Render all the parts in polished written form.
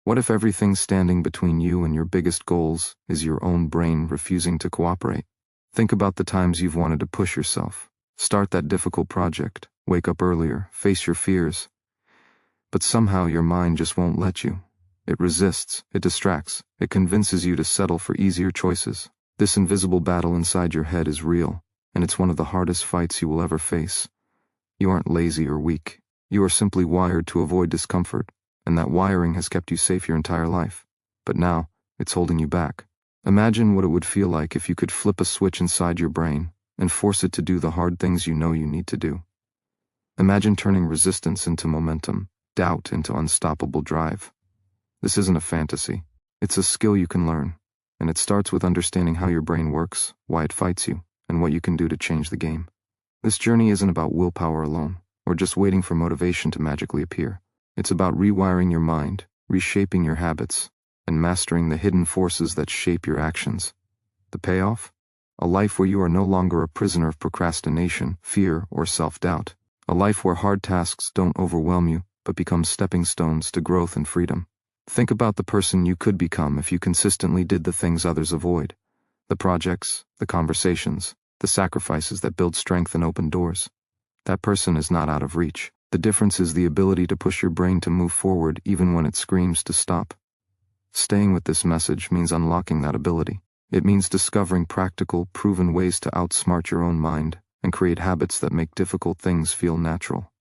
What if everything standing between you and your biggest goals is your own brain refusing to cooperate? Think about the times you've wanted to push yourself, start that difficult project, wake up earlier, face your fears. But somehow your mind just won't let you. It resists, it distracts, it convinces you to settle for easier choices. This invisible battle inside your head is real, and it's one of the hardest fights you will ever face. You aren't lazy or weak. You are simply wired to avoid discomfort, and that wiring has kept you safe your entire life. But now, it's holding you back. Imagine what it would feel like if you could flip a switch inside your brain and force it to do the hard things you know you need to do. Imagine turning resistance into momentum, doubt into unstoppable drive. This isn't a fantasy. It's a skill you can learn, and it starts with understanding how your brain works, why it fights you, and what you can do to change the game. This journey isn't about willpower alone, or just waiting for motivation to magically appear. It's about rewiring your mind, reshaping your habits, and mastering the hidden forces that shape your actions. The payoff? A life where you are no longer a prisoner of procrastination, fear, or self-doubt. A life where hard tasks don't overwhelm you, but become stepping stones to growth and freedom. Think about the person you could become if you consistently did the things others avoid. The projects, the conversations, the sacrifices that build strength and open doors. That person is not out of reach. The difference is the ability to push your brain to move forward even when it screams to stop. Staying with this message means unlocking that ability. It means discovering practical, proven ways to outsmart your own mind and create habits that make difficult things feel natural.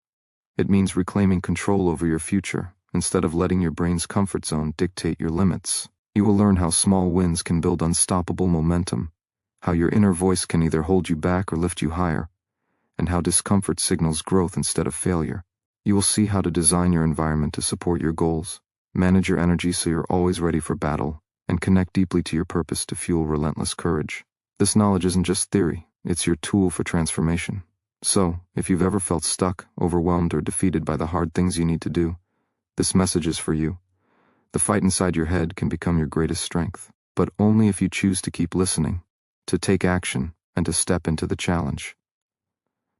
It means reclaiming control over your future instead of letting your brain's comfort zone dictate your limits. You will learn how small wins can build unstoppable momentum, how your inner voice can either hold you back or lift you higher, and how discomfort signals growth instead of failure. You will see how to design your environment to support your goals, manage your energy so you're always ready for battle, and connect deeply to your purpose to fuel relentless courage. This knowledge isn't just theory, it's your tool for transformation. So, if you've ever felt stuck, overwhelmed, or defeated by the hard things you need to do, this message is for you. The fight inside your head can become your greatest strength, but only if you choose to keep listening, to take action, and to step into the challenge.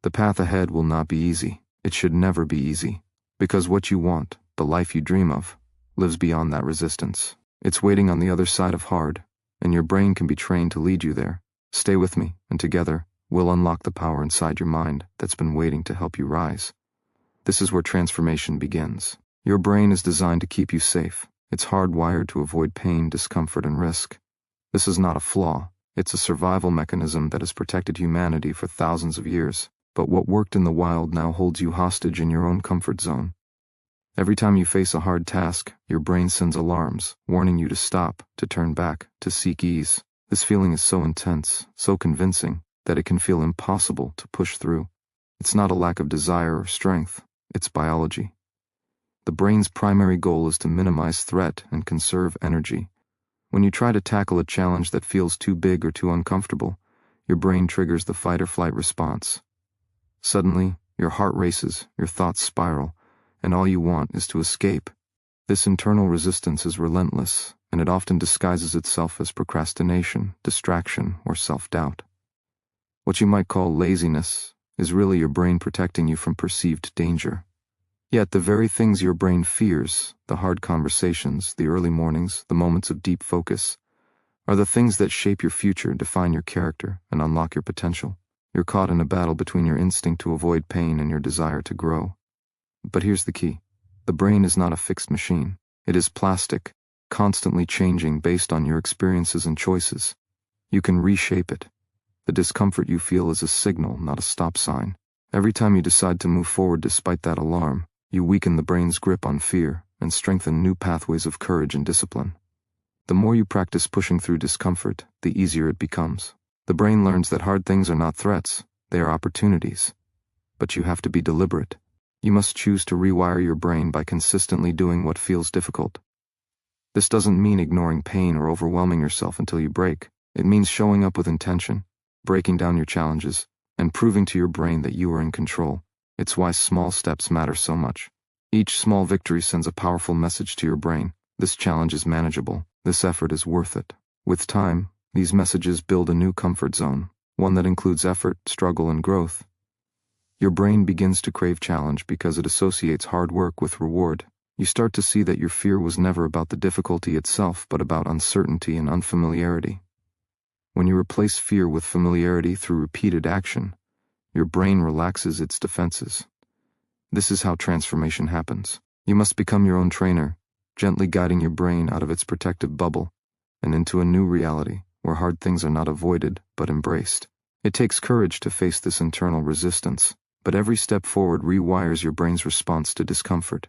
The path ahead will not be easy. It should never be easy, because what you want, the life you dream of, lives beyond that resistance. It's waiting on the other side of hard, and your brain can be trained to lead you there. Stay with me, and together, we'll unlock the power inside your mind that's been waiting to help you rise. This is where transformation begins. Your brain is designed to keep you safe. It's hardwired to avoid pain, discomfort, and risk. This is not a flaw. It's a survival mechanism that has protected humanity for thousands of years. But what worked in the wild now holds you hostage in your own comfort zone. Every time you face a hard task, your brain sends alarms, warning you to stop, to turn back, to seek ease. This feeling is so intense, so convincing, that it can feel impossible to push through. It's not a lack of desire or strength, it's biology. The brain's primary goal is to minimize threat and conserve energy. When you try to tackle a challenge that feels too big or too uncomfortable, your brain triggers the fight or flight response. Suddenly, your heart races, your thoughts spiral, and all you want is to escape. This internal resistance is relentless, and it often disguises itself as procrastination, distraction, or self-doubt. What you might call laziness is really your brain protecting you from perceived danger. Yet the very things your brain fears, the hard conversations, the early mornings, the moments of deep focus, are the things that shape your future, define your character, and unlock your potential. You're caught in a battle between your instinct to avoid pain and your desire to grow. But here's the key. The brain is not a fixed machine. It is plastic, constantly changing based on your experiences and choices. You can reshape it. The discomfort you feel is a signal, not a stop sign. Every time you decide to move forward despite that alarm, you weaken the brain's grip on fear and strengthen new pathways of courage and discipline. The more you practice pushing through discomfort, the easier it becomes. The brain learns that hard things are not threats, they are opportunities. But you have to be deliberate. You must choose to rewire your brain by consistently doing what feels difficult. This doesn't mean ignoring pain or overwhelming yourself until you break. It means showing up with intention, breaking down your challenges, and proving to your brain that you are in control. It's why small steps matter so much. Each small victory sends a powerful message to your brain. This challenge is manageable. This effort is worth it. With time, these messages build a new comfort zone, one that includes effort, struggle, and growth. Your brain begins to crave challenge because it associates hard work with reward. You start to see that your fear was never about the difficulty itself, but about uncertainty and unfamiliarity. When you replace fear with familiarity through repeated action, your brain relaxes its defenses. This is how transformation happens. You must become your own trainer, gently guiding your brain out of its protective bubble and into a new reality where hard things are not avoided but embraced. It takes courage to face this internal resistance, but every step forward rewires your brain's response to discomfort.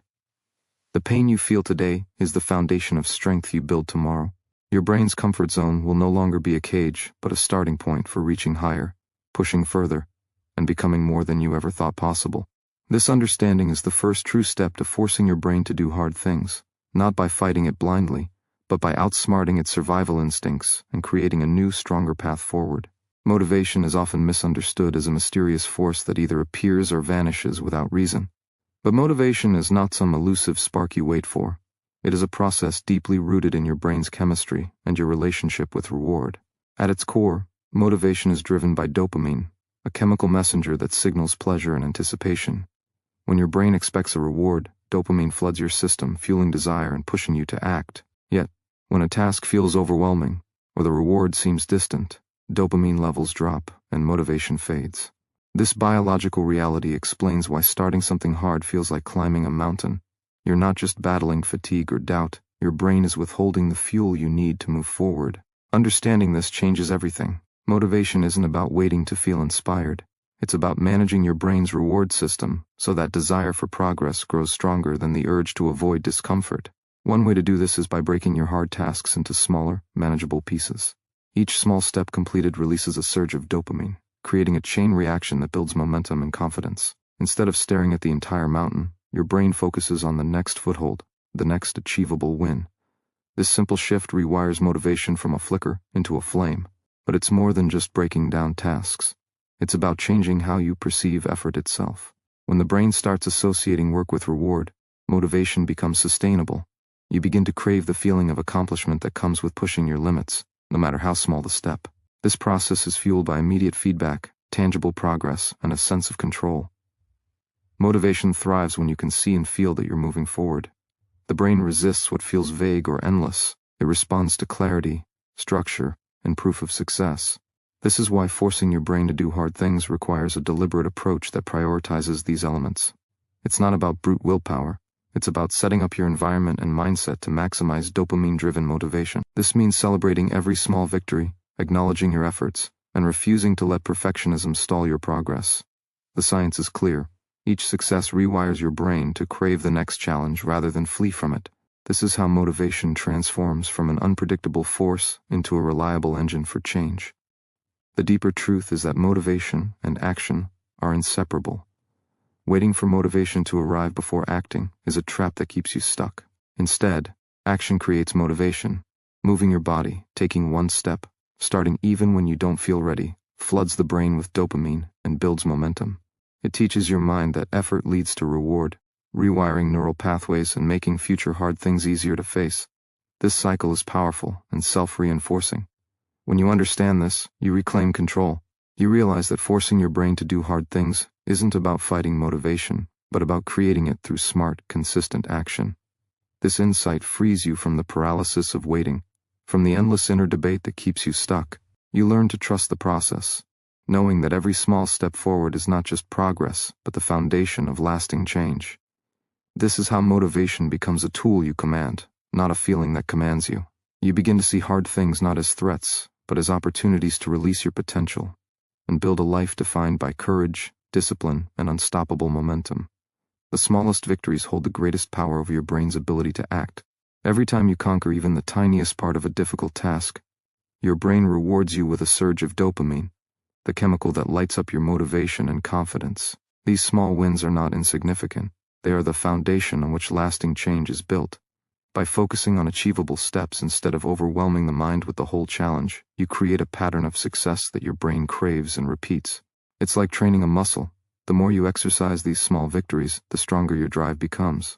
The pain you feel today is the foundation of strength you build tomorrow. Your brain's comfort zone will no longer be a cage, but a starting point for reaching higher, pushing further, and becoming more than you ever thought possible. This understanding is the first true step to forcing your brain to do hard things, not by fighting it blindly, but by outsmarting its survival instincts and creating a new, stronger path forward. Motivation is often misunderstood as a mysterious force that either appears or vanishes without reason. But motivation is not some elusive spark you wait for. It is a process deeply rooted in your brain's chemistry and your relationship with reward. At its core, motivation is driven by dopamine, a chemical messenger that signals pleasure and anticipation. When your brain expects a reward, dopamine floods your system, fueling desire and pushing you to act. Yet, when a task feels overwhelming, or the reward seems distant, dopamine levels drop and motivation fades. This biological reality explains why starting something hard feels like climbing a mountain. You're not just battling fatigue or doubt, your brain is withholding the fuel you need to move forward. Understanding this changes everything. Motivation isn't about waiting to feel inspired. It's about managing your brain's reward system so that desire for progress grows stronger than the urge to avoid discomfort. One way to do this is by breaking your hard tasks into smaller, manageable pieces. Each small step completed releases a surge of dopamine, creating a chain reaction that builds momentum and confidence. Instead of staring at the entire mountain, your brain focuses on the next foothold, the next achievable win. This simple shift rewires motivation from a flicker into a flame. But it's more than just breaking down tasks. It's about changing how you perceive effort itself. When the brain starts associating work with reward, motivation becomes sustainable. You begin to crave the feeling of accomplishment that comes with pushing your limits, no matter how small the step. This process is fueled by immediate feedback, tangible progress, and a sense of control. Motivation thrives when you can see and feel that you're moving forward. The brain resists what feels vague or endless. It responds to clarity, structure, and proof of success. This is why forcing your brain to do hard things requires a deliberate approach that prioritizes these elements. It's not about brute willpower. It's about setting up your environment and mindset to maximize dopamine-driven motivation. This means celebrating every small victory, acknowledging your efforts, and refusing to let perfectionism stall your progress. The science is clear. Each success rewires your brain to crave the next challenge rather than flee from it. This is how motivation transforms from an unpredictable force into a reliable engine for change. The deeper truth is that motivation and action are inseparable. Waiting for motivation to arrive before acting is a trap that keeps you stuck. Instead, action creates motivation. Moving your body, taking one step, starting even when you don't feel ready, floods the brain with dopamine and builds momentum. It teaches your mind that effort leads to reward, rewiring neural pathways and making future hard things easier to face. This cycle is powerful and self-reinforcing. When you understand this, you reclaim control. You realize that forcing your brain to do hard things isn't about fighting motivation, but about creating it through smart, consistent action. This insight frees you from the paralysis of waiting, from the endless inner debate that keeps you stuck. You learn to trust the process, knowing that every small step forward is not just progress, but the foundation of lasting change. This is how motivation becomes a tool you command, not a feeling that commands you. You begin to see hard things not as threats, but as opportunities to release your potential and build a life defined by courage, discipline, and unstoppable momentum. The smallest victories hold the greatest power over your brain's ability to act. Every time you conquer even the tiniest part of a difficult task, your brain rewards you with a surge of dopamine, the chemical that lights up your motivation and confidence. These small wins are not insignificant. They are the foundation on which lasting change is built. By focusing on achievable steps instead of overwhelming the mind with the whole challenge, you create a pattern of success that your brain craves and repeats. It's like training a muscle. The more you exercise these small victories, the stronger your drive becomes.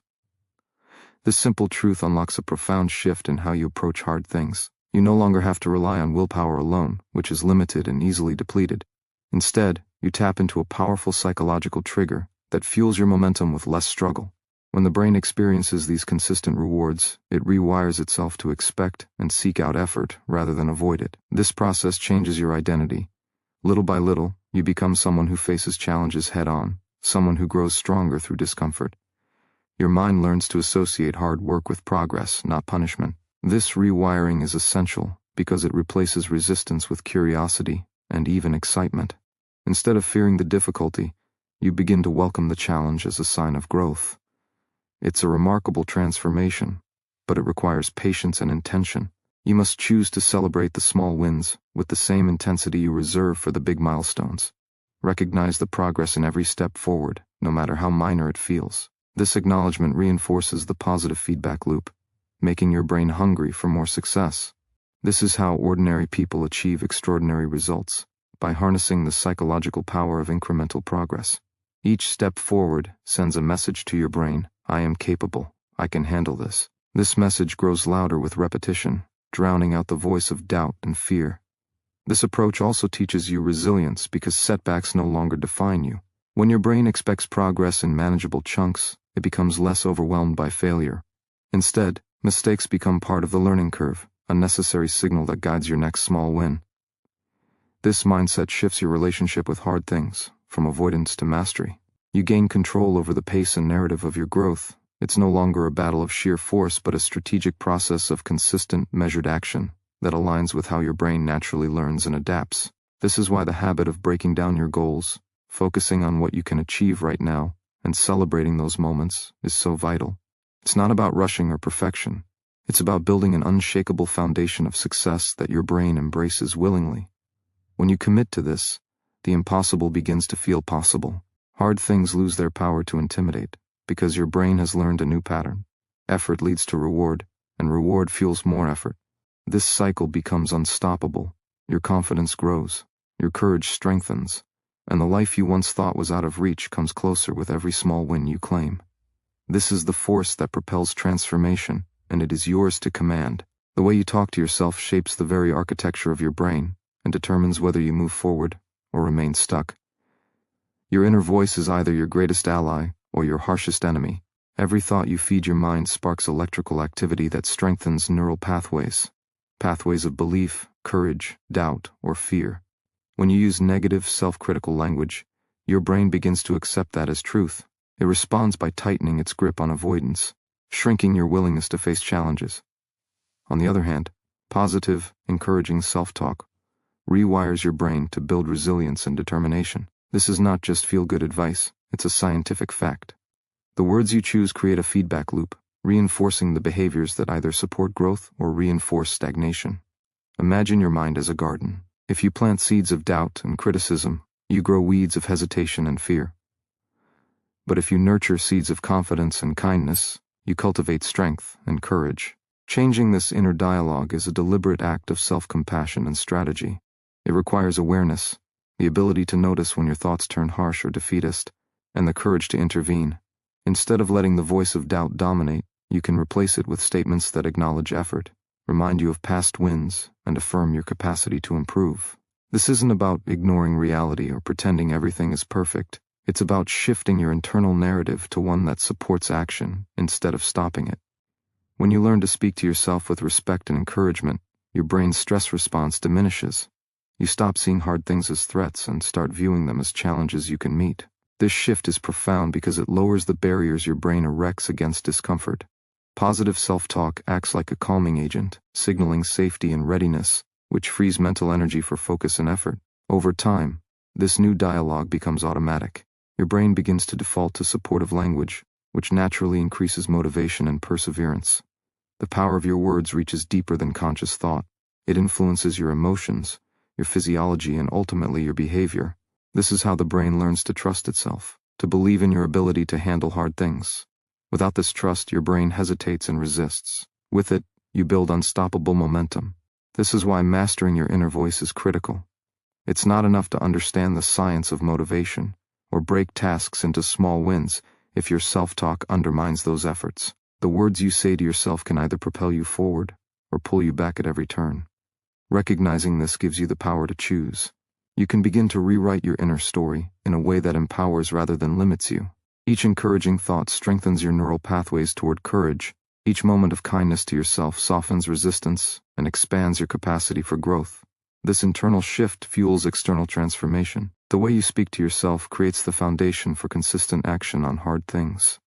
This simple truth unlocks a profound shift in how you approach hard things. You no longer have to rely on willpower alone, which is limited and easily depleted. Instead, you tap into a powerful psychological trigger that fuels your momentum with less struggle. When the brain experiences these consistent rewards, it rewires itself to expect and seek out effort rather than avoid it. This process changes your identity. Little by little, you become someone who faces challenges head-on, someone who grows stronger through discomfort. Your mind learns to associate hard work with progress, not punishment. This rewiring is essential because it replaces resistance with curiosity and even excitement. Instead of fearing the difficulty, you begin to welcome the challenge as a sign of growth. It's a remarkable transformation, but it requires patience and intention. You must choose to celebrate the small wins with the same intensity you reserve for the big milestones. Recognize the progress in every step forward, no matter how minor it feels. This acknowledgement reinforces the positive feedback loop, making your brain hungry for more success. This is how ordinary people achieve extraordinary results, by harnessing the psychological power of incremental progress. Each step forward sends a message to your brain: I am capable, I can handle this. This message grows louder with repetition, drowning out the voice of doubt and fear. This approach also teaches you resilience because setbacks no longer define you. When your brain expects progress in manageable chunks, it becomes less overwhelmed by failure. Instead, mistakes become part of the learning curve, a necessary signal that guides your next small win. This mindset shifts your relationship with hard things, from avoidance to mastery. You gain control over the pace and narrative of your growth. It's no longer a battle of sheer force, but a strategic process of consistent, measured action that aligns with how your brain naturally learns and adapts. This is why the habit of breaking down your goals, focusing on what you can achieve right now, and celebrating those moments is so vital. It's not about rushing or perfection. It's about building an unshakable foundation of success that your brain embraces willingly. When you commit to this, the impossible begins to feel possible. Hard things lose their power to intimidate, because your brain has learned a new pattern. Effort leads to reward, and reward fuels more effort. This cycle becomes unstoppable. Your confidence grows, your courage strengthens, and the life you once thought was out of reach comes closer with every small win you claim. This is the force that propels transformation, and it is yours to command. The way you talk to yourself shapes the very architecture of your brain and determines whether you move forward or remain stuck. Your inner voice is either your greatest ally or your harshest enemy. Every thought you feed your mind sparks electrical activity that strengthens neural pathways of belief, courage, doubt, or fear. When you use negative, self-critical language, your brain begins to accept that as truth. It responds by tightening its grip on avoidance, shrinking your willingness to face challenges. On the other hand, positive, encouraging self-talk rewires your brain to build resilience and determination. This is not just feel-good advice, it's a scientific fact. The words you choose create a feedback loop, reinforcing the behaviors that either support growth or reinforce stagnation. Imagine your mind as a garden. If you plant seeds of doubt and criticism, you grow weeds of hesitation and fear. But if you nurture seeds of confidence and kindness, you cultivate strength and courage. Changing this inner dialogue is a deliberate act of self-compassion and strategy. It requires awareness, the ability to notice when your thoughts turn harsh or defeatist, and the courage to intervene. Instead of letting the voice of doubt dominate, you can replace it with statements that acknowledge effort, remind you of past wins, and affirm your capacity to improve. This isn't about ignoring reality or pretending everything is perfect. It's about shifting your internal narrative to one that supports action instead of stopping it. When you learn to speak to yourself with respect and encouragement, your brain's stress response diminishes. You stop seeing hard things as threats and start viewing them as challenges you can meet. This shift is profound because it lowers the barriers your brain erects against discomfort. Positive self-talk acts like a calming agent, signaling safety and readiness, which frees mental energy for focus and effort. Over time, this new dialogue becomes automatic. Your brain begins to default to supportive language, which naturally increases motivation and perseverance. The power of your words reaches deeper than conscious thought. It influences your emotions, your physiology, and ultimately your behavior. This is how the brain learns to trust itself, to believe in your ability to handle hard things. Without this trust, your brain hesitates and resists. With it, you build unstoppable momentum. This is why mastering your inner voice is critical. It's not enough to understand the science of motivation or break tasks into small wins if your self-talk undermines those efforts. The words you say to yourself can either propel you forward or pull you back at every turn. Recognizing this gives you the power to choose. You can begin to rewrite your inner story in a way that empowers rather than limits you. Each encouraging thought strengthens your neural pathways toward courage. Each moment of kindness to yourself softens resistance and expands your capacity for growth. This internal shift fuels external transformation. The way you speak to yourself creates the foundation for consistent action on hard things.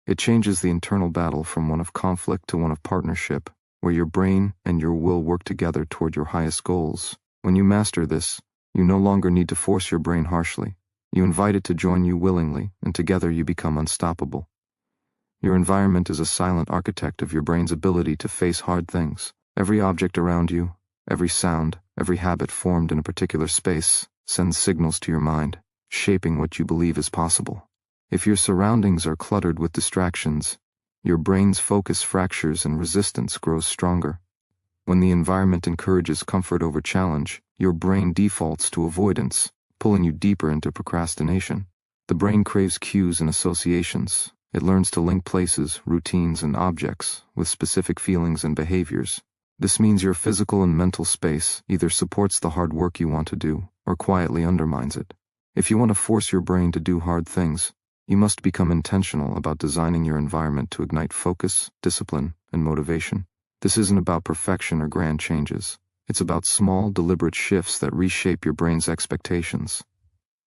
It changes the internal battle from one of conflict to one of partnership, where your brain and your will work together toward your highest goals. When you master this, you no longer need to force your brain harshly. You invite it to join you willingly, and together you become unstoppable. Your environment is a silent architect of your brain's ability to face hard things. Every object around you, every sound, every habit formed in a particular space sends signals to your mind, shaping what you believe is possible. If your surroundings are cluttered with distractions, your brain's focus fractures and resistance grows stronger. When the environment encourages comfort over challenge, your brain defaults to avoidance, pulling you deeper into procrastination. The brain craves cues and associations. It learns to link places, routines, and objects with specific feelings and behaviors. This means your physical and mental space either supports the hard work you want to do or quietly undermines it. If you want to force your brain to do hard things, you must become intentional about designing your environment to ignite focus, discipline, and motivation. This isn't about perfection or grand changes. It's about small, deliberate shifts that reshape your brain's expectations.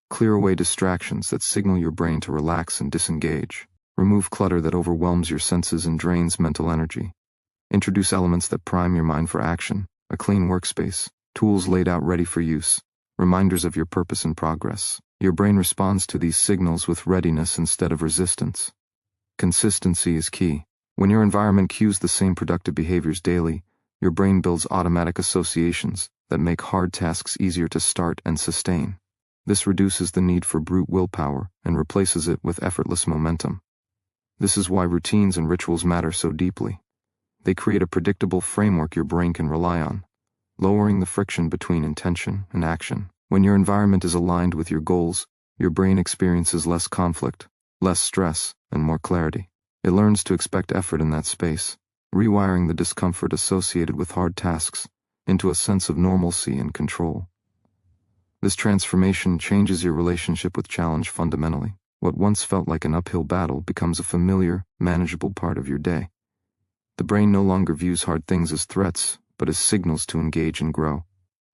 Clear away distractions that signal your brain to relax and disengage. Remove clutter that overwhelms your senses and drains mental energy. Introduce elements that prime your mind for action, a clean workspace, tools laid out ready for use, reminders of your purpose and progress. Your brain responds to these signals with readiness instead of resistance. Consistency is key. When your environment cues the same productive behaviors daily, your brain builds automatic associations that make hard tasks easier to start and sustain. This reduces the need for brute willpower and replaces it with effortless momentum. This is why routines and rituals matter so deeply. They create a predictable framework your brain can rely on, lowering the friction between intention and action. When your environment is aligned with your goals, your brain experiences less conflict, less stress, and more clarity. It learns to expect effort in that space, rewiring the discomfort associated with hard tasks into a sense of normalcy and control. This transformation changes your relationship with challenge fundamentally. What once felt like an uphill battle becomes a familiar, manageable part of your day. The brain no longer views hard things as threats, but as signals to engage and grow.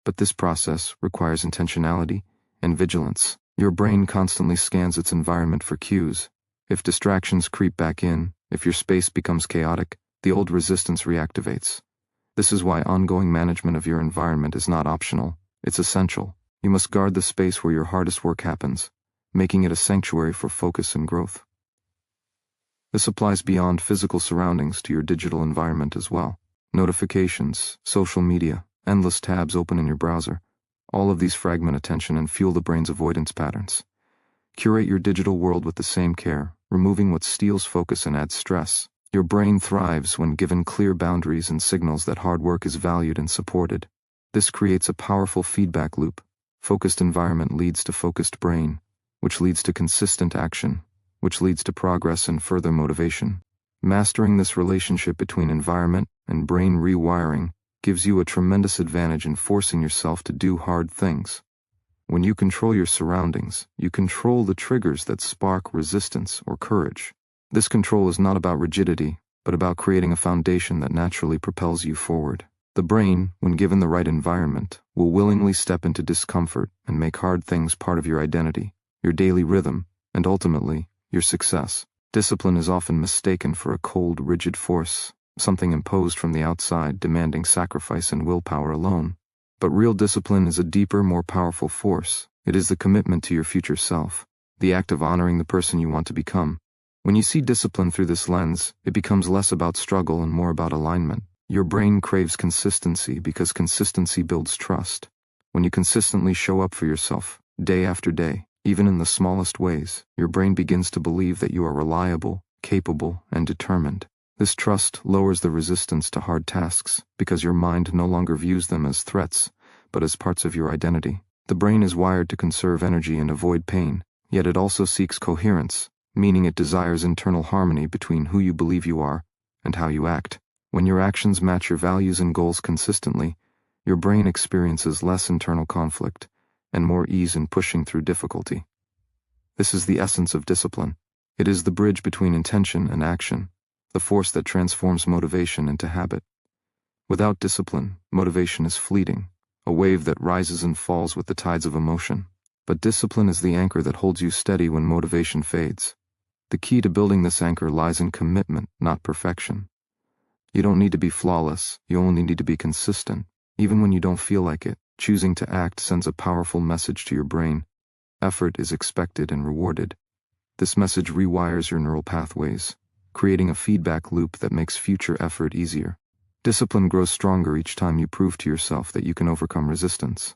But this process requires intentionality and vigilance. Your brain constantly scans its environment for cues. If distractions creep back in, if your space becomes chaotic, the old resistance reactivates. This is why ongoing management of your environment is not optional, it's essential. You must guard the space where your hardest work happens, making it a sanctuary for focus and growth. This applies beyond physical surroundings to your digital environment as well. Notifications, social media, endless tabs open in your browser. All of these fragment attention and fuel the brain's avoidance patterns. Curate your digital world with the same care, removing what steals focus and adds stress. Your brain thrives when given clear boundaries and signals that hard work is valued and supported. This creates a powerful feedback loop. Focused environment leads to focused brain, which leads to consistent action, which leads to progress and further motivation. Mastering this relationship between environment and brain rewiring gives you a tremendous advantage in forcing yourself to do hard things. When you control your surroundings, you control the triggers that spark resistance or courage. This control is not about rigidity, but about creating a foundation that naturally propels you forward. The brain, when given the right environment, will willingly step into discomfort and make hard things part of your identity, your daily rhythm, and ultimately, your success. Discipline is often mistaken for a cold, rigid force, something imposed from the outside demanding sacrifice and willpower alone. But real discipline is a deeper, more powerful force. It is the commitment to your future self, the act of honoring the person you want to become. When you see discipline through this lens, it becomes less about struggle and more about alignment. Your brain craves consistency because consistency builds trust. When you consistently show up for yourself, day after day, even in the smallest ways, your brain begins to believe that you are reliable, capable, and determined. This trust lowers the resistance to hard tasks because your mind no longer views them as threats, but as parts of your identity. The brain is wired to conserve energy and avoid pain, yet it also seeks coherence, meaning it desires internal harmony between who you believe you are and how you act. When your actions match your values and goals consistently, your brain experiences less internal conflict and more ease in pushing through difficulty. This is the essence of discipline. It is the bridge between intention and action, the force that transforms motivation into habit. Without discipline, motivation is fleeting, a wave that rises and falls with the tides of emotion. But discipline is the anchor that holds you steady when motivation fades. The key to building this anchor lies in commitment, not perfection. You don't need to be flawless, you only need to be consistent. Even when you don't feel like it, choosing to act sends a powerful message to your brain. Effort is expected and rewarded. This message rewires your neural pathways, creating a feedback loop that makes future effort easier. Discipline grows stronger each time you prove to yourself that you can overcome resistance.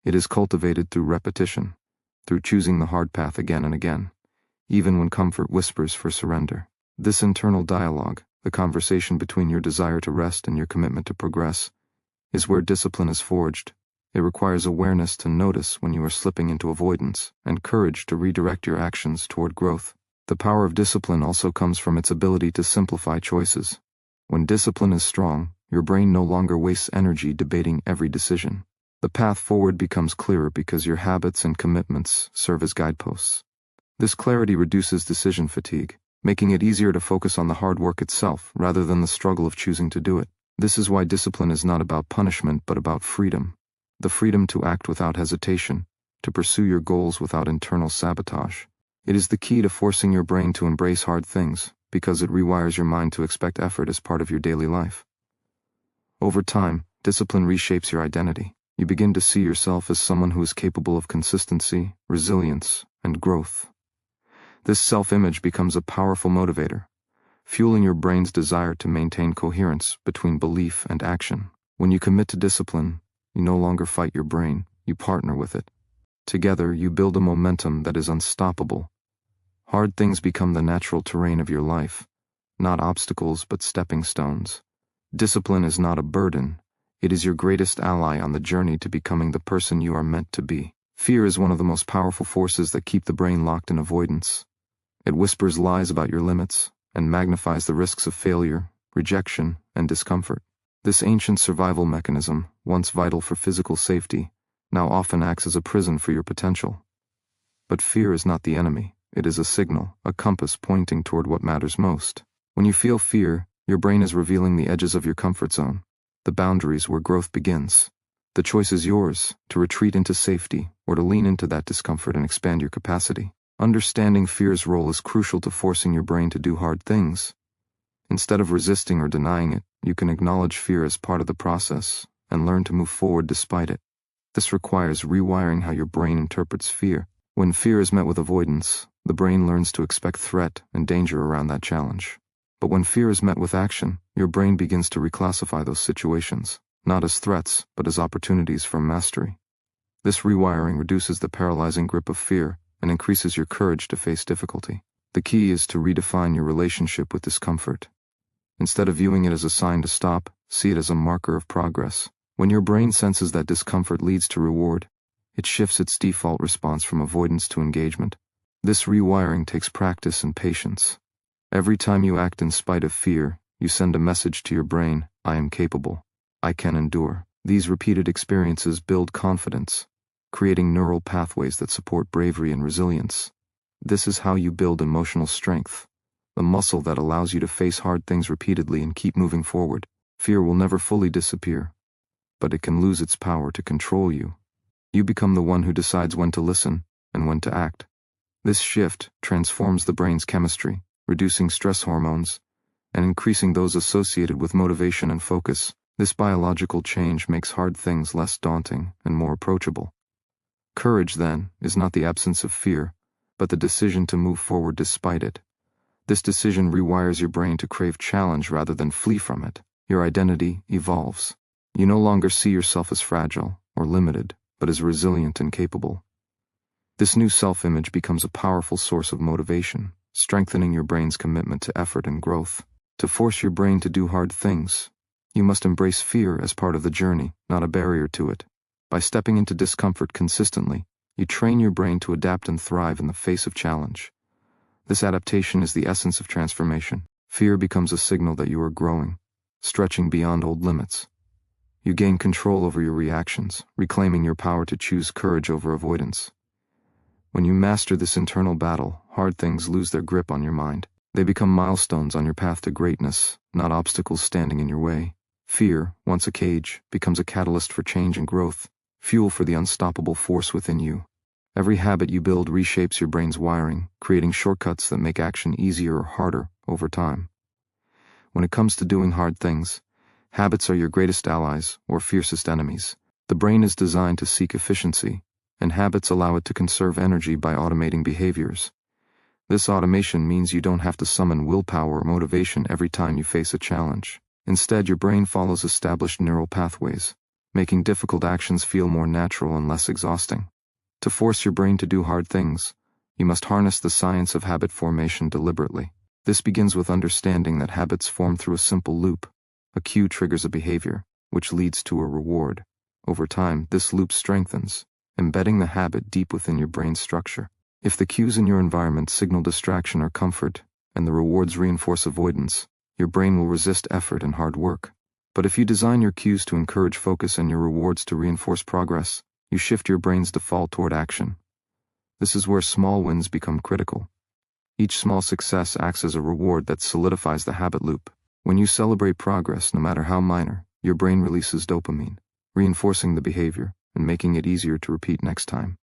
It is cultivated through repetition, through choosing the hard path again and again, even when comfort whispers for surrender. This internal dialogue, the conversation between your desire to rest and your commitment to progress, is where discipline is forged. It requires awareness to notice when you are slipping into avoidance, and courage to redirect your actions toward growth. The power of discipline also comes from its ability to simplify choices. When discipline is strong, your brain no longer wastes energy debating every decision. The path forward becomes clearer because your habits and commitments serve as guideposts. This clarity reduces decision fatigue, making it easier to focus on the hard work itself rather than the struggle of choosing to do it. This is why discipline is not about punishment but about freedom. The freedom to act without hesitation, to pursue your goals without internal sabotage. It is the key to forcing your brain to embrace hard things, because it rewires your mind to expect effort as part of your daily life. Over time, discipline reshapes your identity. You begin to see yourself as someone who is capable of consistency, resilience, and growth. This self-image becomes a powerful motivator, fueling your brain's desire to maintain coherence between belief and action. When you commit to discipline, you no longer fight your brain, you partner with it. Together, you build a momentum that is unstoppable. Hard things become the natural terrain of your life, not obstacles but stepping stones. Discipline is not a burden, it is your greatest ally on the journey to becoming the person you are meant to be. Fear is one of the most powerful forces that keep the brain locked in avoidance. It whispers lies about your limits, and magnifies the risks of failure, rejection, and discomfort. This ancient survival mechanism, once vital for physical safety, now often acts as a prison for your potential. But fear is not the enemy. It is a signal, a compass pointing toward what matters most. When you feel fear, your brain is revealing the edges of your comfort zone, the boundaries where growth begins. The choice is yours, to retreat into safety or to lean into that discomfort and expand your capacity. Understanding fear's role is crucial to forcing your brain to do hard things. Instead of resisting or denying it, you can acknowledge fear as part of the process and learn to move forward despite it. This requires rewiring how your brain interprets fear. When fear is met with avoidance, the brain learns to expect threat and danger around that challenge. But when fear is met with action, your brain begins to reclassify those situations, not as threats, but as opportunities for mastery. This rewiring reduces the paralyzing grip of fear and increases your courage to face difficulty. The key is to redefine your relationship with discomfort. Instead of viewing it as a sign to stop, see it as a marker of progress. When your brain senses that discomfort leads to reward, it shifts its default response from avoidance to engagement. This rewiring takes practice and patience. Every time you act in spite of fear, you send a message to your brain: I am capable. I can endure. These repeated experiences build confidence, creating neural pathways that support bravery and resilience. This is how you build emotional strength, the muscle that allows you to face hard things repeatedly and keep moving forward. Fear will never fully disappear, but it can lose its power to control you. You become the one who decides when to listen and when to act. This shift transforms the brain's chemistry, reducing stress hormones and increasing those associated with motivation and focus. This biological change makes hard things less daunting and more approachable. Courage, then, is not the absence of fear, but the decision to move forward despite it. This decision rewires your brain to crave challenge rather than flee from it. Your identity evolves. You no longer see yourself as fragile or limited, but as resilient and capable. This new self-image becomes a powerful source of motivation, strengthening your brain's commitment to effort and growth. To force your brain to do hard things, you must embrace fear as part of the journey, not a barrier to it. By stepping into discomfort consistently, you train your brain to adapt and thrive in the face of challenge. This adaptation is the essence of transformation. Fear becomes a signal that you are growing, stretching beyond old limits. You gain control over your reactions, reclaiming your power to choose courage over avoidance. When you master this internal battle, hard things lose their grip on your mind. They become milestones on your path to greatness, not obstacles standing in your way. Fear, once a cage, becomes a catalyst for change and growth, fuel for the unstoppable force within you. Every habit you build reshapes your brain's wiring, creating shortcuts that make action easier or harder over time. When it comes to doing hard things, habits are your greatest allies or fiercest enemies. The brain is designed to seek efficiency, and habits allow it to conserve energy by automating behaviors. This automation means you don't have to summon willpower or motivation every time you face a challenge. Instead, your brain follows established neural pathways, making difficult actions feel more natural and less exhausting. To force your brain to do hard things, you must harness the science of habit formation deliberately. This begins with understanding that habits form through a simple loop. A cue triggers a behavior, which leads to a reward. Over time, this loop strengthens, embedding the habit deep within your brain's structure. If the cues in your environment signal distraction or comfort, and the rewards reinforce avoidance, your brain will resist effort and hard work. But if you design your cues to encourage focus and your rewards to reinforce progress, you shift your brain's default toward action. This is where small wins become critical. Each small success acts as a reward that solidifies the habit loop. When you celebrate progress, no matter how minor, your brain releases dopamine, reinforcing the behavior and making it easier to repeat next time.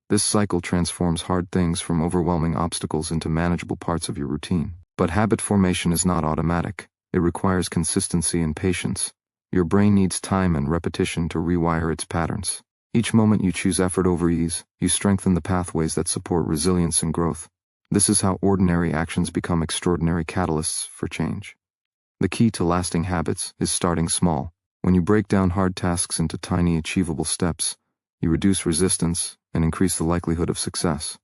This cycle transforms hard things from overwhelming obstacles into manageable parts of your routine. But habit formation is not automatic. It requires consistency and patience. Your brain needs time and repetition to rewire its patterns. Each moment you choose effort over ease, you strengthen the pathways that support resilience and growth. This is how ordinary actions become extraordinary catalysts for change. The key to lasting habits is starting small. When you break down hard tasks into tiny, achievable steps, you reduce resistance and increase the likelihood of success.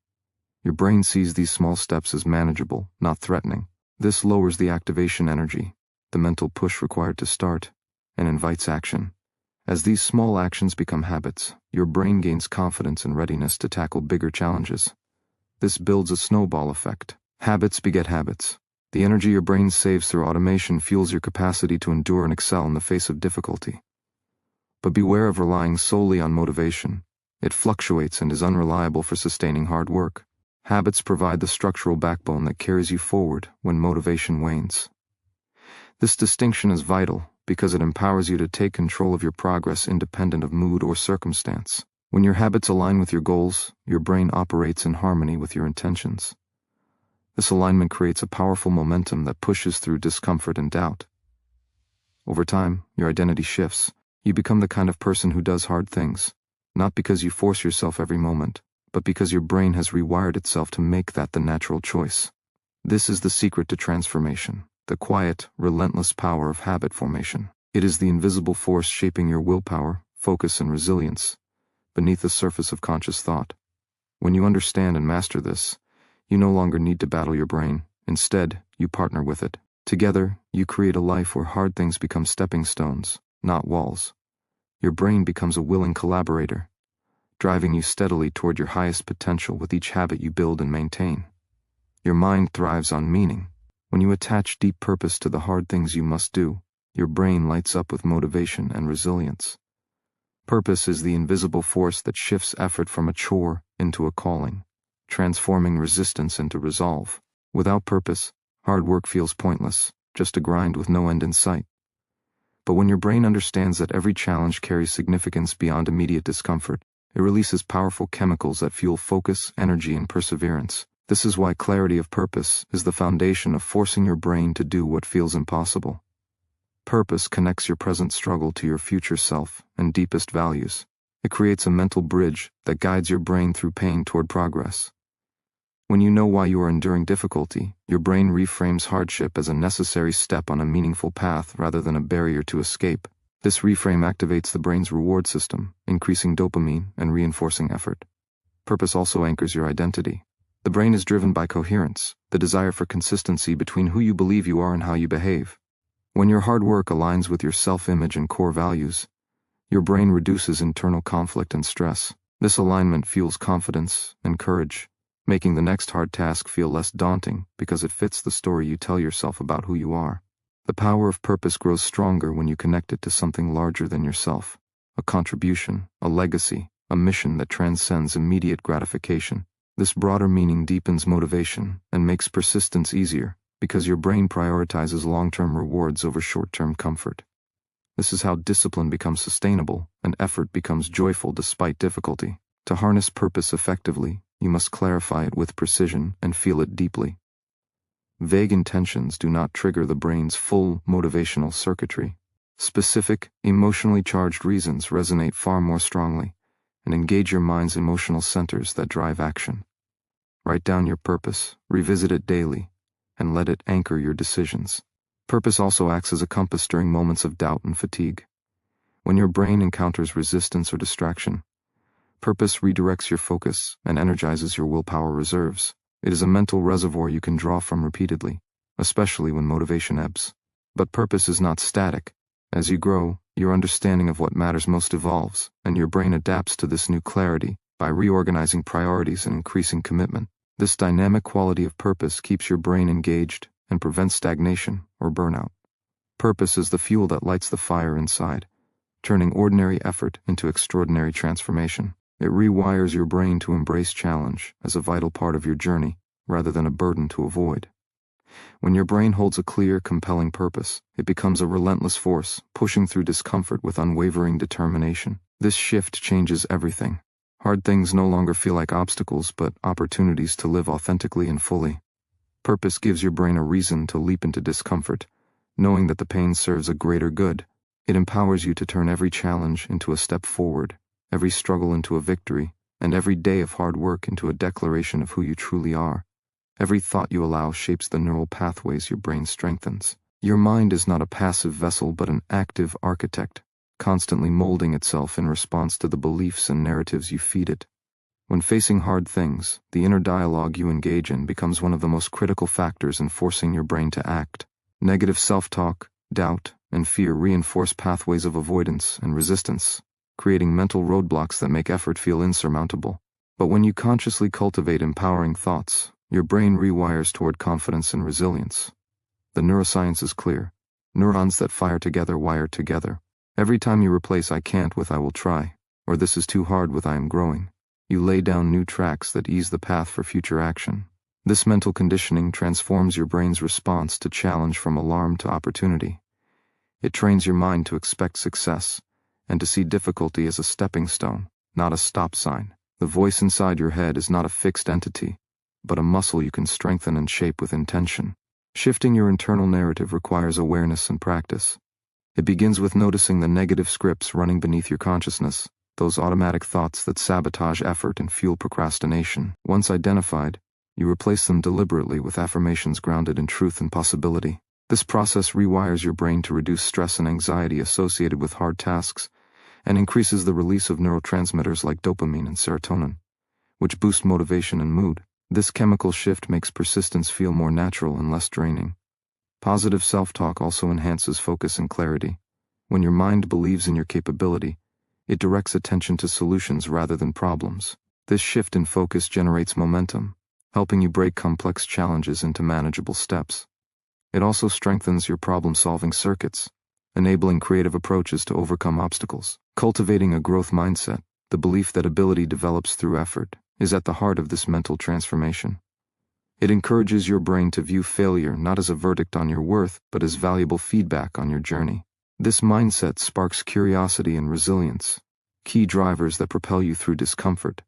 Your brain sees these small steps as manageable, not threatening. This lowers the activation energy, the mental push required to start, and invites action. As these small actions become habits, your brain gains confidence and readiness to tackle bigger challenges. This builds a snowball effect. Habits beget habits. The energy your brain saves through automation fuels your capacity to endure and excel in the face of difficulty. But beware of relying solely on motivation. It fluctuates and is unreliable for sustaining hard work. Habits provide the structural backbone that carries you forward when motivation wanes. This distinction is vital because it empowers you to take control of your progress independent of mood or circumstance. When your habits align with your goals, your brain operates in harmony with your intentions. This alignment creates a powerful momentum that pushes through discomfort and doubt. Over time, your identity shifts. You become the kind of person who does hard things, not because you force yourself every moment, but because your brain has rewired itself to make that the natural choice. This is the secret to transformation, the quiet, relentless power of habit formation. It is the invisible force shaping your willpower, focus, and resilience beneath the surface of conscious thought. When you understand and master this, you no longer need to battle your brain. Instead, you partner with it. Together, you create a life where hard things become stepping stones, not walls. Your brain becomes a willing collaborator, driving you steadily toward your highest potential with each habit you build and maintain. Your mind thrives on meaning. When you attach deep purpose to the hard things you must do, your brain lights up with motivation and resilience. Purpose is the invisible force that shifts effort from a chore into a calling, transforming resistance into resolve. Without purpose, hard work feels pointless, just a grind with no end in sight. But when your brain understands that every challenge carries significance beyond immediate discomfort, it releases powerful chemicals that fuel focus, energy, and perseverance. This is why clarity of purpose is the foundation of forcing your brain to do what feels impossible. Purpose connects your present struggle to your future self and deepest values. It creates a mental bridge that guides your brain through pain toward progress. When you know why you are enduring difficulty, your brain reframes hardship as a necessary step on a meaningful path rather than a barrier to escape. This reframe activates the brain's reward system, increasing dopamine and reinforcing effort. Purpose also anchors your identity. The brain is driven by coherence, the desire for consistency between who you believe you are and how you behave. When your hard work aligns with your self-image and core values, your brain reduces internal conflict and stress. This alignment fuels confidence and courage, making the next hard task feel less daunting because it fits the story you tell yourself about who you are. The power of purpose grows stronger when you connect it to something larger than yourself, a contribution, a legacy, a mission that transcends immediate gratification. This broader meaning deepens motivation and makes persistence easier because your brain prioritizes long-term rewards over short-term comfort. This is how discipline becomes sustainable and effort becomes joyful despite difficulty. To harness purpose effectively, you must clarify it with precision and feel it deeply. Vague intentions do not trigger the brain's full motivational circuitry. Specific, emotionally charged reasons resonate far more strongly and engage your mind's emotional centers that drive action. Write down your purpose, revisit it daily, and let it anchor your decisions. Purpose also acts as a compass during moments of doubt and fatigue. When your brain encounters resistance or distraction, purpose redirects your focus and energizes your willpower reserves. It is a mental reservoir you can draw from repeatedly, especially when motivation ebbs. But purpose is not static. As you grow, your understanding of what matters most evolves, and your brain adapts to this new clarity by reorganizing priorities and increasing commitment. This dynamic quality of purpose keeps your brain engaged and prevents stagnation or burnout. Purpose is the fuel that lights the fire inside, turning ordinary effort into extraordinary transformation. It rewires your brain to embrace challenge as a vital part of your journey rather than a burden to avoid. When your brain holds a clear, compelling purpose, it becomes a relentless force, pushing through discomfort with unwavering determination. This shift changes everything. Hard things no longer feel like obstacles, but opportunities to live authentically and fully. Purpose gives your brain a reason to leap into discomfort, knowing that the pain serves a greater good. It empowers you to turn every challenge into a step forward, every struggle into a victory, and every day of hard work into a declaration of who you truly are. Every thought you allow shapes the neural pathways your brain strengthens. Your mind is not a passive vessel but an active architect, constantly molding itself in response to the beliefs and narratives you feed it. When facing hard things, the inner dialogue you engage in becomes one of the most critical factors in forcing your brain to act. Negative self-talk, doubt, and fear reinforce pathways of avoidance and resistance, creating mental roadblocks that make effort feel insurmountable. But when you consciously cultivate empowering thoughts, your brain rewires toward confidence and resilience. The neuroscience is clear. Neurons that fire together wire together. Every time you replace "I can't" with "I will try," or "this is too hard" with "I am growing," you lay down new tracks that ease the path for future action. This mental conditioning transforms your brain's response to challenge from alarm to opportunity. It trains your mind to expect success and to see difficulty as a stepping stone, not a stop sign. The voice inside your head is not a fixed entity, but a muscle you can strengthen and shape with intention. Shifting your internal narrative requires awareness and practice. It begins with noticing the negative scripts running beneath your consciousness, those automatic thoughts that sabotage effort and fuel procrastination. Once identified, you replace them deliberately with affirmations grounded in truth and possibility. This process rewires your brain to reduce stress and anxiety associated with hard tasks and increases the release of neurotransmitters like dopamine and serotonin, which boost motivation and mood. This chemical shift makes persistence feel more natural and less draining. Positive self-talk also enhances focus and clarity. When your mind believes in your capability, it directs attention to solutions rather than problems. This shift in focus generates momentum, helping you break complex challenges into manageable steps. It also strengthens your problem-solving circuits, enabling creative approaches to overcome obstacles. Cultivating a growth mindset, the belief that ability develops through effort, is at the heart of this mental transformation. It encourages your brain to view failure not as a verdict on your worth, but as valuable feedback on your journey. This mindset sparks curiosity and resilience, key drivers that propel you through discomfort.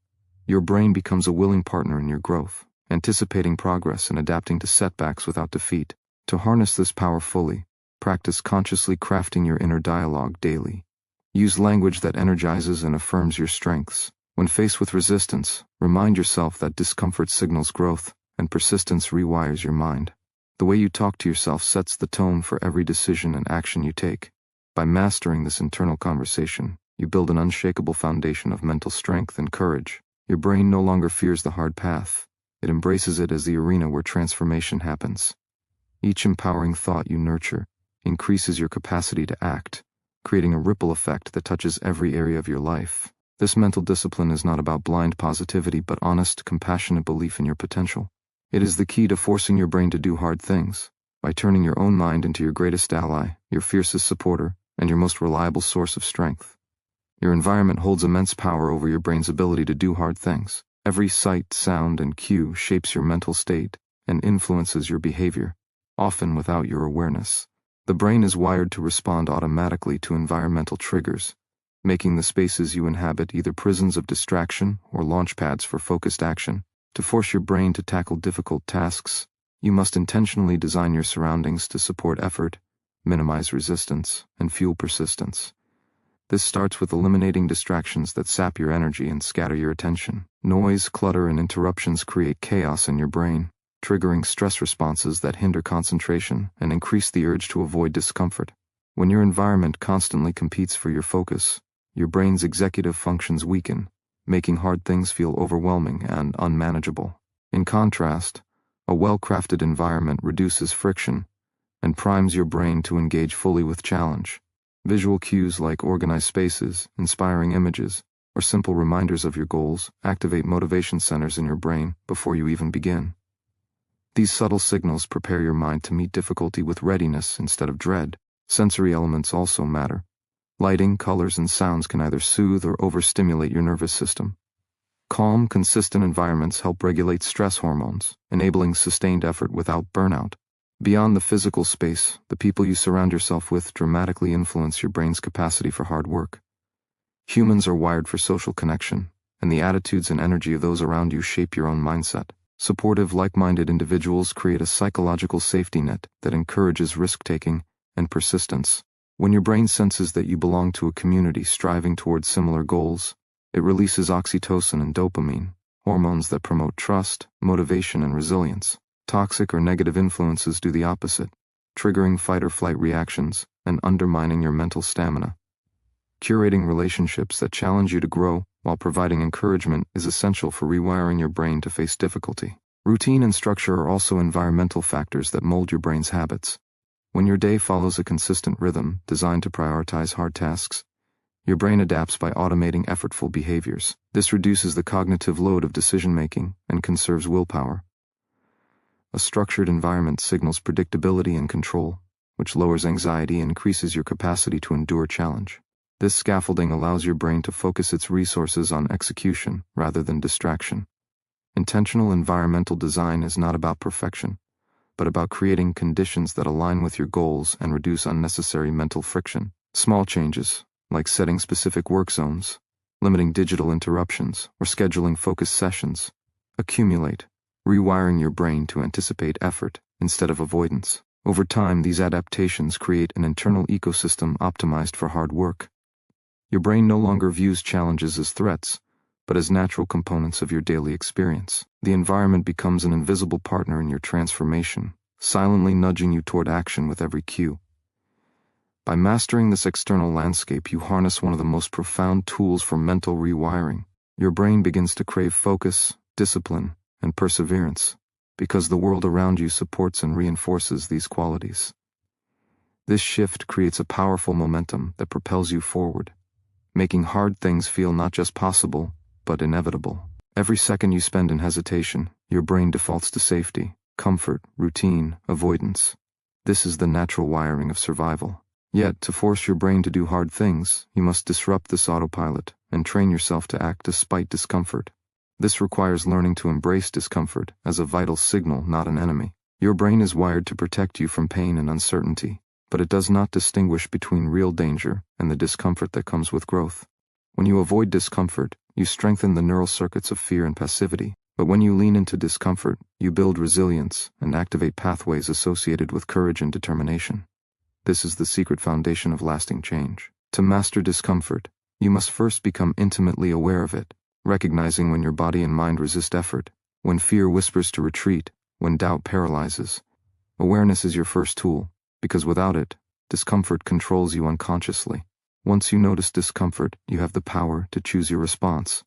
Your brain becomes a willing partner in your growth, anticipating progress and adapting to setbacks without defeat. To harness this power fully, practice consciously crafting your inner dialogue daily. Use language that energizes and affirms your strengths. When faced with resistance, remind yourself that discomfort signals growth, and persistence rewires your mind. The way you talk to yourself sets the tone for every decision and action you take. By mastering this internal conversation, you build an unshakable foundation of mental strength and courage. Your brain no longer fears the hard path. It embraces it as the arena where transformation happens. Each empowering thought you nurture increases your capacity to act, creating a ripple effect that touches every area of your life. This mental discipline is not about blind positivity but honest, compassionate belief in your potential. It is the key to forcing your brain to do hard things, by turning your own mind into your greatest ally, your fiercest supporter, and your most reliable source of strength. Your environment holds immense power over your brain's ability to do hard things. Every sight, sound, and cue shapes your mental state and influences your behavior, often without your awareness. The brain is wired to respond automatically to environmental triggers, making the spaces you inhabit either prisons of distraction or launchpads for focused action. To force your brain to tackle difficult tasks, you must intentionally design your surroundings to support effort, minimize resistance, and fuel persistence. This starts with eliminating distractions that sap your energy and scatter your attention. Noise, clutter, and interruptions create chaos in your brain, triggering stress responses that hinder concentration and increase the urge to avoid discomfort. When your environment constantly competes for your focus, your brain's executive functions weaken, making hard things feel overwhelming and unmanageable. In contrast, a well-crafted environment reduces friction and primes your brain to engage fully with challenge. Visual cues like organized spaces, inspiring images, or simple reminders of your goals activate motivation centers in your brain before you even begin. These subtle signals prepare your mind to meet difficulty with readiness instead of dread. Sensory elements also matter. Lighting, colors, and sounds can either soothe or overstimulate your nervous system. Calm, consistent environments help regulate stress hormones, enabling sustained effort without burnout. Beyond the physical space, the people you surround yourself with dramatically influence your brain's capacity for hard work. Humans are wired for social connection, and the attitudes and energy of those around you shape your own mindset. Supportive, like-minded individuals create a psychological safety net that encourages risk-taking and persistence. When your brain senses that you belong to a community striving towards similar goals, it releases oxytocin and dopamine, hormones that promote trust, motivation, and resilience. Toxic or negative influences do the opposite, triggering fight-or-flight reactions and undermining your mental stamina. Curating relationships that challenge you to grow while providing encouragement is essential for rewiring your brain to face difficulty. Routine and structure are also environmental factors that mold your brain's habits. When your day follows a consistent rhythm designed to prioritize hard tasks, your brain adapts by automating effortful behaviors. This reduces the cognitive load of decision-making and conserves willpower. A structured environment signals predictability and control, which lowers anxiety and increases your capacity to endure challenge. This scaffolding allows your brain to focus its resources on execution rather than distraction. Intentional environmental design is not about perfection, but about creating conditions that align with your goals and reduce unnecessary mental friction. Small changes, like setting specific work zones, limiting digital interruptions, or scheduling focused sessions, accumulate, rewiring your brain to anticipate effort instead of avoidance. Over time, these adaptations create an internal ecosystem optimized for hard work. Your brain no longer views challenges as threats, but as natural components of your daily experience. The environment becomes an invisible partner in your transformation, silently nudging you toward action with every cue. By mastering this external landscape, you harness one of the most profound tools for mental rewiring. Your brain begins to crave focus, discipline, and perseverance, because the world around you supports and reinforces these qualities. This shift creates a powerful momentum that propels you forward, making hard things feel not just possible, but inevitable. Every second you spend in hesitation, your brain defaults to safety, comfort, routine, avoidance. This is the natural wiring of survival. Yet, to force your brain to do hard things, you must disrupt this autopilot and train yourself to act despite discomfort. This requires learning to embrace discomfort as a vital signal, not an enemy. Your brain is wired to protect you from pain and uncertainty, but it does not distinguish between real danger and the discomfort that comes with growth. When you avoid discomfort, you strengthen the neural circuits of fear and passivity. But when you lean into discomfort, you build resilience and activate pathways associated with courage and determination. This is the secret foundation of lasting change. To master discomfort, you must first become intimately aware of it, recognizing when your body and mind resist effort, when fear whispers to retreat, when doubt paralyzes. Awareness is your first tool, because without it, discomfort controls you unconsciously. Once you notice discomfort, you have the power to choose your response.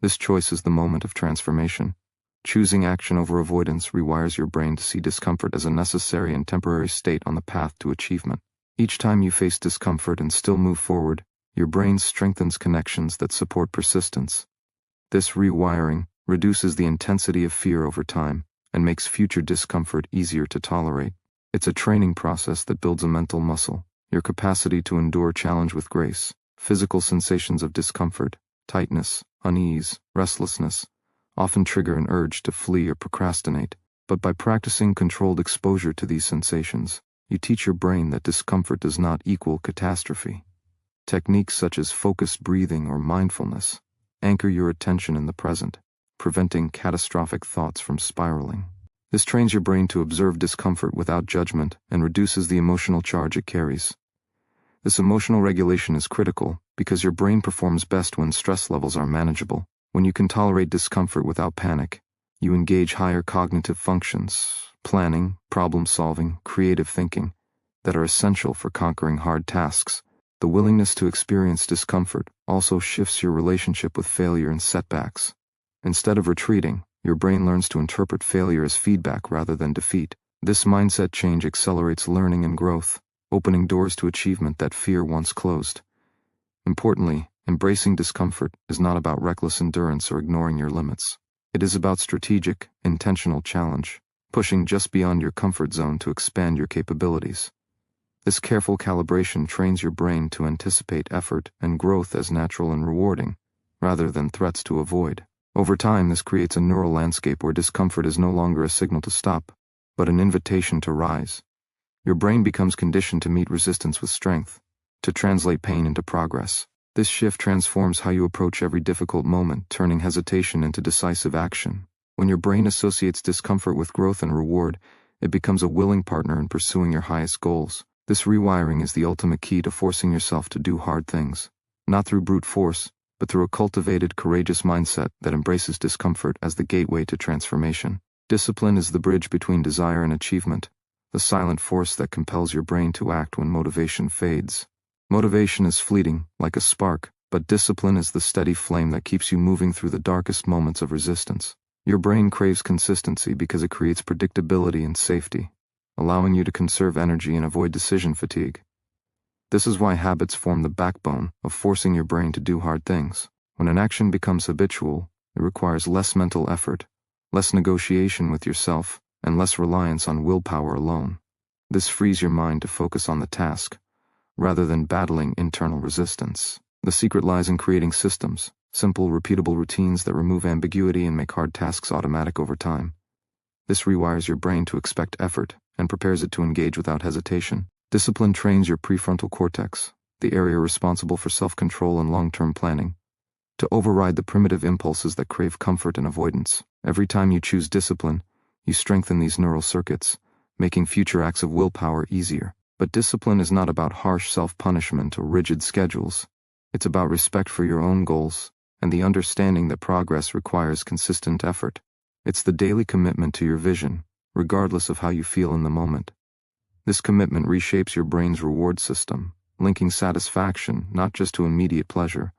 This choice is the moment of transformation. Choosing action over avoidance rewires your brain to see discomfort as a necessary and temporary state on the path to achievement. Each time you face discomfort and still move forward, your brain strengthens connections that support persistence. This rewiring reduces the intensity of fear over time and makes future discomfort easier to tolerate. It's a training process that builds a mental muscle, your capacity to endure challenge with grace. Physical sensations of discomfort, tightness, unease, restlessness, often trigger an urge to flee or procrastinate. But by practicing controlled exposure to these sensations, you teach your brain that discomfort does not equal catastrophe. Techniques such as focused breathing or mindfulness anchor your attention in the present, preventing catastrophic thoughts from spiraling. This trains your brain to observe discomfort without judgment and reduces the emotional charge it carries. This emotional regulation is critical because your brain performs best when stress levels are manageable. When you can tolerate discomfort without panic, you engage higher cognitive functions, planning, problem-solving, creative thinking, that are essential for conquering hard tasks. The willingness to experience discomfort also shifts your relationship with failure and setbacks. Instead of retreating, your brain learns to interpret failure as feedback rather than defeat. This mindset change accelerates learning and growth, opening doors to achievement that fear once closed. Importantly, embracing discomfort is not about reckless endurance or ignoring your limits. It is about strategic, intentional challenge, pushing just beyond your comfort zone to expand your capabilities. This careful calibration trains your brain to anticipate effort and growth as natural and rewarding, rather than threats to avoid. Over time, this creates a neural landscape where discomfort is no longer a signal to stop, but an invitation to rise. Your brain becomes conditioned to meet resistance with strength, to translate pain into progress. This shift transforms how you approach every difficult moment, turning hesitation into decisive action. When your brain associates discomfort with growth and reward, it becomes a willing partner in pursuing your highest goals. This rewiring is the ultimate key to forcing yourself to do hard things, not through brute force, but through a cultivated, courageous mindset that embraces discomfort as the gateway to transformation. Discipline is the bridge between desire and achievement, the silent force that compels your brain to act when motivation fades. Motivation is fleeting, like a spark, but discipline is the steady flame that keeps you moving through the darkest moments of resistance. Your brain craves consistency because it creates predictability and safety, allowing you to conserve energy and avoid decision fatigue. This is why habits form the backbone of forcing your brain to do hard things. When an action becomes habitual, it requires less mental effort, less negotiation with yourself, and less reliance on willpower alone. This frees your mind to focus on the task, rather than battling internal resistance. The secret lies in creating systems, simple, repeatable routines that remove ambiguity and make hard tasks automatic over time. This rewires your brain to expect effort and prepares it to engage without hesitation. Discipline trains your prefrontal cortex, the area responsible for self-control and long-term planning, to override the primitive impulses that crave comfort and avoidance. Every time you choose discipline, you strengthen these neural circuits, making future acts of willpower easier. But discipline is not about harsh self-punishment or rigid schedules. It's about respect for your own goals and the understanding that progress requires consistent effort. It's the daily commitment to your vision, regardless of how you feel in the moment. This commitment reshapes your brain's reward system, linking satisfaction not just to immediate pleasure,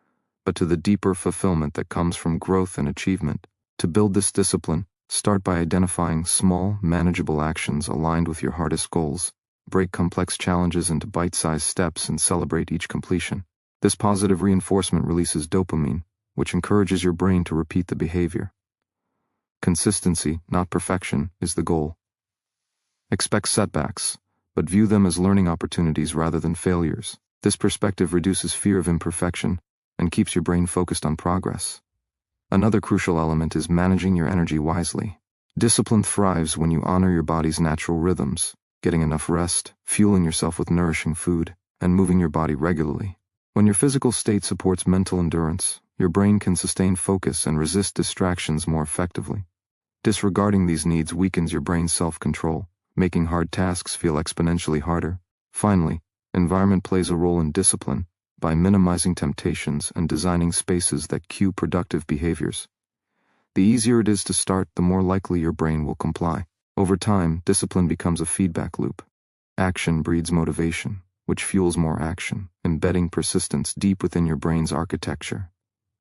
but to the deeper fulfillment that comes from growth and achievement. To build this discipline, start by identifying small, manageable actions aligned with your hardest goals. Break complex challenges into bite-sized steps and celebrate each completion. This positive reinforcement releases dopamine, which encourages your brain to repeat the behavior. Consistency, not perfection, is the goal. Expect setbacks, but view them as learning opportunities rather than failures. This perspective reduces fear of imperfection and keeps your brain focused on progress. Another crucial element is managing your energy wisely. Discipline thrives when you honor your body's natural rhythms, getting enough rest, fueling yourself with nourishing food, and moving your body regularly. When your physical state supports mental endurance, your brain can sustain focus and resist distractions more effectively. Disregarding these needs weakens your brain's self-control, making hard tasks feel exponentially harder. Finally, environment plays a role in discipline by minimizing temptations and designing spaces that cue productive behaviors. The easier it is to start, the more likely your brain will comply. Over time, discipline becomes a feedback loop. Action breeds motivation, which fuels more action, embedding persistence deep within your brain's architecture.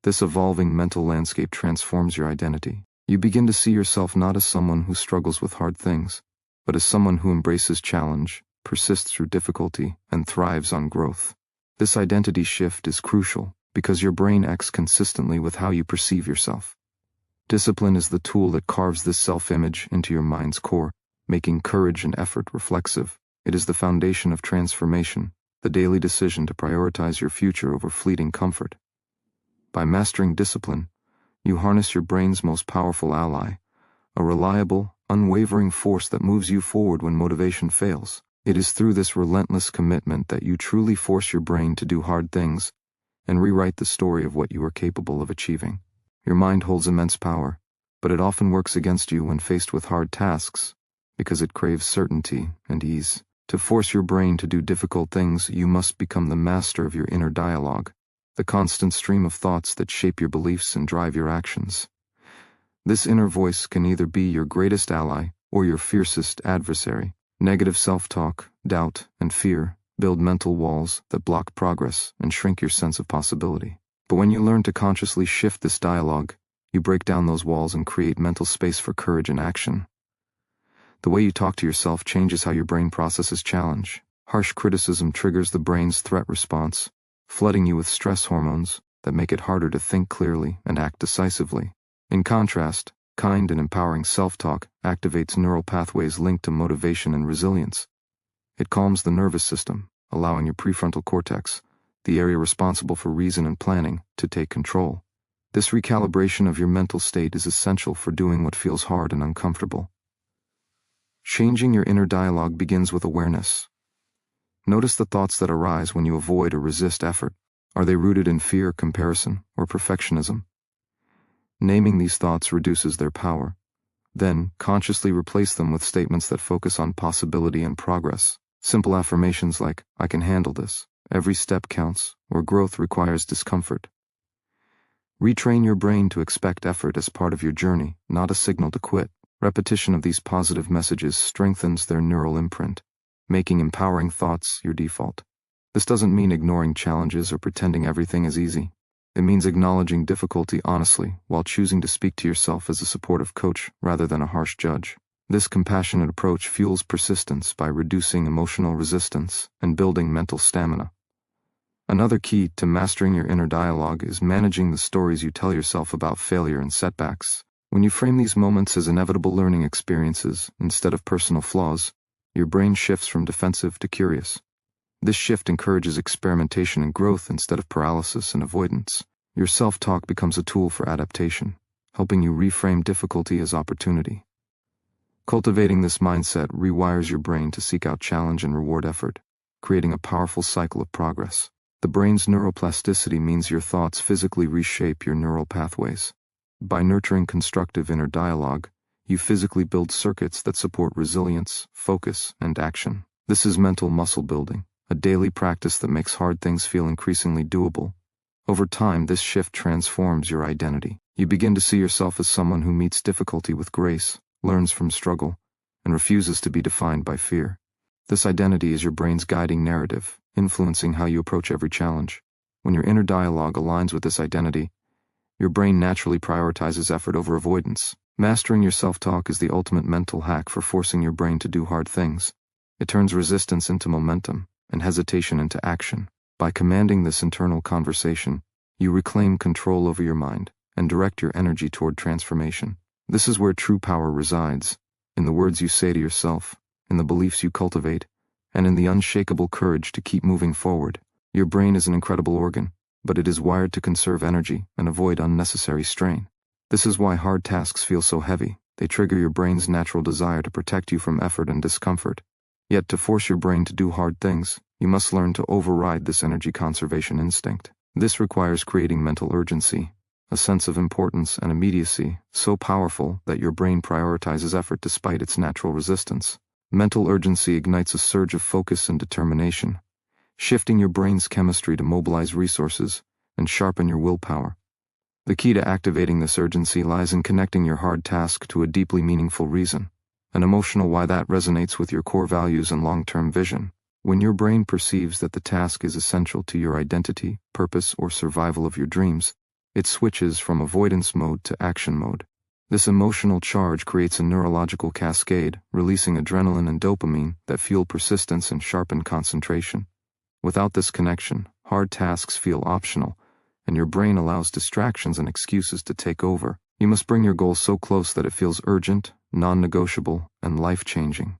This evolving mental landscape transforms your identity. You begin to see yourself not as someone who struggles with hard things, but as someone who embraces challenge, persists through difficulty, and thrives on growth. This identity shift is crucial because your brain acts consistently with how you perceive yourself. Discipline is the tool that carves this self-image into your mind's core, making courage and effort reflexive. It is the foundation of transformation, the daily decision to prioritize your future over fleeting comfort. By mastering discipline, You harness your brain's most powerful ally, a reliable, unwavering force that moves you forward when motivation fails. It is through this relentless commitment that you truly force your brain to do hard things and rewrite the story of what you are capable of achieving. Your mind holds immense power, but it often works against you when faced with hard tasks because it craves certainty and ease. To force your brain to do difficult things, you must become the master of your inner dialogue, the constant stream of thoughts that shape your beliefs and drive your actions. This inner voice can either be your greatest ally or your fiercest adversary. Negative self-talk, doubt, and fear build mental walls that block progress and shrink your sense of possibility. But when you learn to consciously shift this dialogue, you break down those walls and create mental space for courage and action. The way you talk to yourself changes how your brain processes challenge. Harsh criticism triggers the brain's threat response, flooding you with stress hormones that make it harder to think clearly and act decisively. In contrast, kind and empowering self-talk activates neural pathways linked to motivation and resilience. It calms the nervous system, allowing your prefrontal cortex, the area responsible for reason and planning, to take control. This recalibration of your mental state is essential for doing what feels hard and uncomfortable. Changing your inner dialogue begins with awareness. Notice the thoughts that arise when you avoid or resist effort. Are they rooted in fear, comparison, or perfectionism? Naming these thoughts reduces their power. Then, consciously replace them with statements that focus on possibility and progress. Simple affirmations like, "I can handle this," "Every step counts," or "Growth requires discomfort." Retrain your brain to expect effort as part of your journey, not a signal to quit. Repetition of these positive messages strengthens their neural imprint, making empowering thoughts your default. This doesn't mean ignoring challenges or pretending everything is easy. It means acknowledging difficulty honestly while choosing to speak to yourself as a supportive coach rather than a harsh judge. This compassionate approach fuels persistence by reducing emotional resistance and building mental stamina. Another key to mastering your inner dialogue is managing the stories you tell yourself about failure and setbacks. When you frame these moments as inevitable learning experiences instead of personal flaws, your brain shifts from defensive to curious. This shift encourages experimentation and growth instead of paralysis and avoidance. Your self-talk becomes a tool for adaptation, helping you reframe difficulty as opportunity. Cultivating this mindset rewires your brain to seek out challenge and reward effort, creating a powerful cycle of progress. The brain's neuroplasticity means your thoughts physically reshape your neural pathways. By nurturing constructive inner dialogue, you physically build circuits that support resilience, focus, and action. This is mental muscle building, a daily practice that makes hard things feel increasingly doable. Over time, this shift transforms your identity. You begin to see yourself as someone who meets difficulty with grace, learns from struggle, and refuses to be defined by fear. This identity is your brain's guiding narrative, influencing how you approach every challenge. When your inner dialogue aligns with this identity, your brain naturally prioritizes effort over avoidance. Mastering your self-talk is the ultimate mental hack for forcing your brain to do hard things. It turns resistance into momentum and hesitation into action. By commanding this internal conversation, you reclaim control over your mind and direct your energy toward transformation. This is where true power resides, in the words you say to yourself, in the beliefs you cultivate, and in the unshakable courage to keep moving forward. Your brain is an incredible organ, but it is wired to conserve energy and avoid unnecessary strain. This is why hard tasks feel so heavy. They trigger your brain's natural desire to protect you from effort and discomfort. Yet to force your brain to do hard things, you must learn to override this energy conservation instinct. This requires creating mental urgency, a sense of importance and immediacy so powerful that your brain prioritizes effort despite its natural resistance. Mental urgency ignites a surge of focus and determination, shifting your brain's chemistry to mobilize resources and sharpen your willpower. The key to activating this urgency lies in connecting your hard task to a deeply meaningful reason, an emotional why that resonates with your core values and long-term vision. When your brain perceives that the task is essential to your identity, purpose, or survival of your dreams, it switches from avoidance mode to action mode. This emotional charge creates a neurological cascade, releasing adrenaline and dopamine that fuel persistence and sharpen concentration. Without this connection, hard tasks feel optional, and your brain allows distractions and excuses to take over. You must bring your goal so close that it feels urgent, non-negotiable, and life-changing.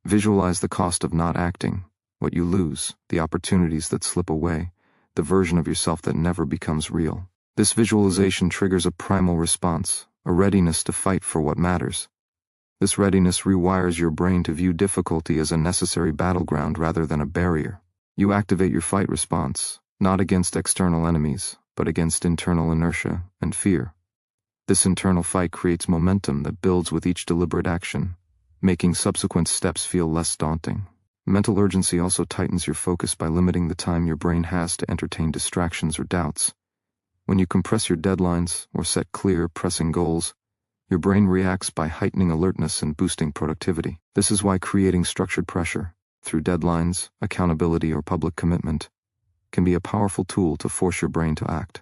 Visualize the cost of not acting, what you lose, the opportunities that slip away, the version of yourself that never becomes real. This visualization triggers a primal response, a readiness to fight for what matters. This readiness rewires your brain to view difficulty as a necessary battleground rather than a barrier. You activate your fight response, not against external enemies, but against internal inertia and fear. This internal fight creates momentum that builds with each deliberate action, making subsequent steps feel less daunting. Mental urgency also tightens your focus by limiting the time your brain has to entertain distractions or doubts. When you compress your deadlines or set clear, pressing goals, your brain reacts by heightening alertness and boosting productivity. This is why creating structured pressure, through deadlines, accountability, or public commitment, can be a powerful tool to force your brain to act.